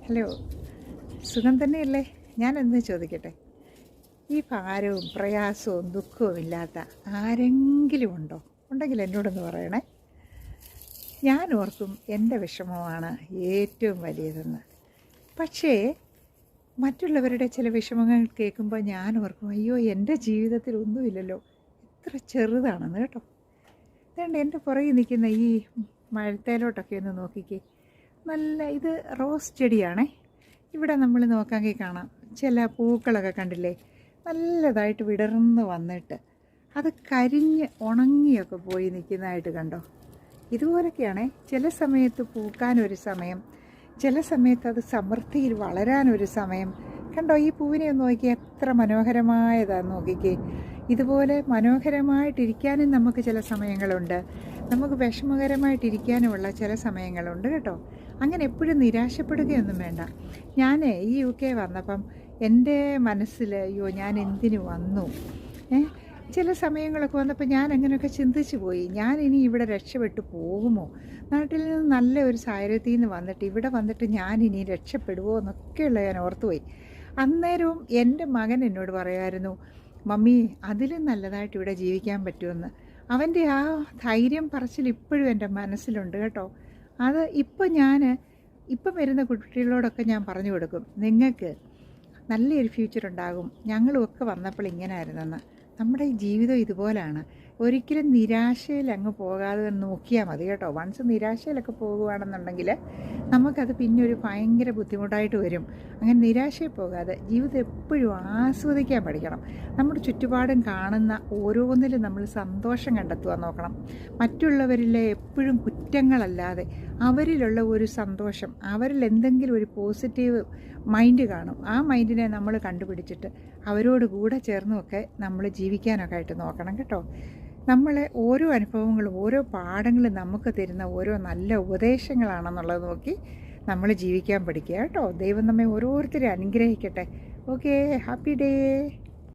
Hello, സുഖം തന്നെയല്ലേ? ഞാനെന്ന് ചോദിക്കട്ടെ, ഈ ഭാരവും പ്രയാസവും ദുഃഖവും ഇല്ലാത്ത ആരെങ്കിലും ഉണ്ടോ? ഉണ്ടെങ്കിൽ എന്നോടൊന്ന് പറയണേ. ഞാൻ ഓർക്കും എൻ്റെ വിഷമമാണ് ഏറ്റവും വലിയതെന്ന്. പക്ഷേ മറ്റുള്ളവരുടെ ചില വിഷമങ്ങൾ കേൾക്കുമ്പോൾ ഞാൻ ഓർക്കും, അയ്യോ എൻ്റെ ജീവിതത്തിൽ ഒന്നുമില്ലല്ലോ, എത്ര ചെറുതാണെന്ന് കേട്ടോ. അതുകൊണ്ട് എൻ്റെ പുറകിൽ നിൽക്കുന്ന ഈ മഴത്തേലോട്ടൊക്കെ ഒന്ന് നോക്കിക്കേ. ഇത് റോസ് ചെടിയാണേ. ഇവിടെ നമ്മൾ നോക്കാമെങ്കിൽ കാണാം, ചില പൂക്കളൊക്കെ കണ്ടില്ലേ, നല്ലതായിട്ട് വിടർന്ന് വന്നിട്ട് അത് കരിഞ്ഞ് ഉണങ്ങിയൊക്കെ പോയി നിൽക്കുന്നതായിട്ട് കണ്ടോ. ഇതുപോലൊക്കെയാണേ ചില സമയത്ത് പൂക്കാനൊരു സമയം, ചില സമയത്ത് അത് സമൃദ്ധിയിൽ വളരാനൊരു സമയം. കണ്ടോ, ഈ പൂവിനെ ഒന്ന് നോക്കി, എത്ര മനോഹരമായതാന്ന് നോക്കിക്കേ. ഇതുപോലെ മനോഹരമായിട്ടിരിക്കാനും നമുക്ക് ചില സമയങ്ങളുണ്ട്, നമുക്ക് വിഷമകരമായിട്ടിരിക്കാനുമുള്ള ചില സമയങ്ങളുണ്ട് കേട്ടോ. അങ്ങനെ എപ്പോഴും നിരാശപ്പെടുകയൊന്നും വേണ്ട. ഞാൻ ഈ UK വന്നപ്പം എൻ്റെ മനസ്സിൽ, അയ്യോ ഞാൻ എന്തിനു വന്നു, ചില സമയങ്ങളൊക്കെ വന്നപ്പോൾ ഞാൻ അങ്ങനെയൊക്കെ ചിന്തിച്ചു പോയി, ഞാൻ ഇനി ഇവിടെ രക്ഷപ്പെട്ടു പോകുമോ, നാട്ടിൽ നിന്ന് നല്ല ഒരു സാഹചര്യത്തിൽ നിന്ന് വന്നിട്ട് ഇവിടെ വന്നിട്ട് ഞാൻ ഇനി രക്ഷപ്പെടുമോ എന്നൊക്കെയുള്ള ഞാൻ ഓർത്തുപോയി. അന്നേരവും എൻ്റെ മകൻ എന്നോട് പറയുമായിരുന്നു, മമ്മി അതിലും നല്ലതായിട്ട് ഇവിടെ ജീവിക്കാൻ പറ്റുമെന്ന്. അവൻ്റെ ആ ധൈര്യം പറച്ചിൽ ഇപ്പോഴും എൻ്റെ മനസ്സിലുണ്ട് കേട്ടോ. അത് ഇപ്പം വരുന്ന കുട്ടികളോടൊക്കെ ഞാൻ പറഞ്ഞു കൊടുക്കും, നിങ്ങൾക്ക് നല്ലൊരു ഫ്യൂച്ചർ ഉണ്ടാകും, ഞങ്ങളുമൊക്കെ വന്നപ്പോൾ ഇങ്ങനെ ആയിരുന്നെന്ന്. നമ്മുടെ ഈ ജീവിതം ഇതുപോലാണ്. ഒരിക്കലും നിരാശയിൽ അങ്ങ് പോകാതെ നോക്കിയാൽ മതി കേട്ടോ. വൺസ് നിരാശയിലൊക്കെ പോകുകയാണെന്നുണ്ടെങ്കിൽ നമുക്കത് പിന്നെ ഒരു ഭയങ്കര ബുദ്ധിമുട്ടായിട്ട് വരും. അങ്ങനെ നിരാശയിൽ പോകാതെ ജീവിതം എപ്പോഴും ആസ്വദിക്കാൻ പഠിക്കണം. നമ്മുടെ ചുറ്റുപാടും കാണുന്ന ഓരോന്നിലും നമ്മൾ സന്തോഷം കണ്ടെത്തുവാൻ നോക്കണം. മറ്റുള്ളവരിലെ എപ്പോഴും കുറ്റങ്ങളല്ലാതെ അവരിലുള്ള ഒരു സന്തോഷം, അവരിൽ എന്തെങ്കിലും ഒരു പോസിറ്റീവ് മൈൻഡ് കാണും. ആ മൈൻഡിനെ നമ്മൾ കണ്ടുപിടിച്ചിട്ട് അവരോട് കൂടെ ചേർന്നുമൊക്കെ നമ്മൾ ജീവിക്കാനൊക്കെ ആയിട്ട് നോക്കണം കേട്ടോ. നമ്മളെ ഓരോ അനുഭവങ്ങളും ഓരോ പാഠങ്ങളും നമുക്ക് തരുന്ന ഓരോ നല്ല ഉപദേശങ്ങളാണെന്നുള്ളത് നോക്കി നമ്മൾ ജീവിക്കാൻ പഠിക്കുക കേട്ടോ. ദൈവം നമ്മെ ഓരോരുത്തരെയും അനുഗ്രഹിക്കട്ടെ. Okay, happy day.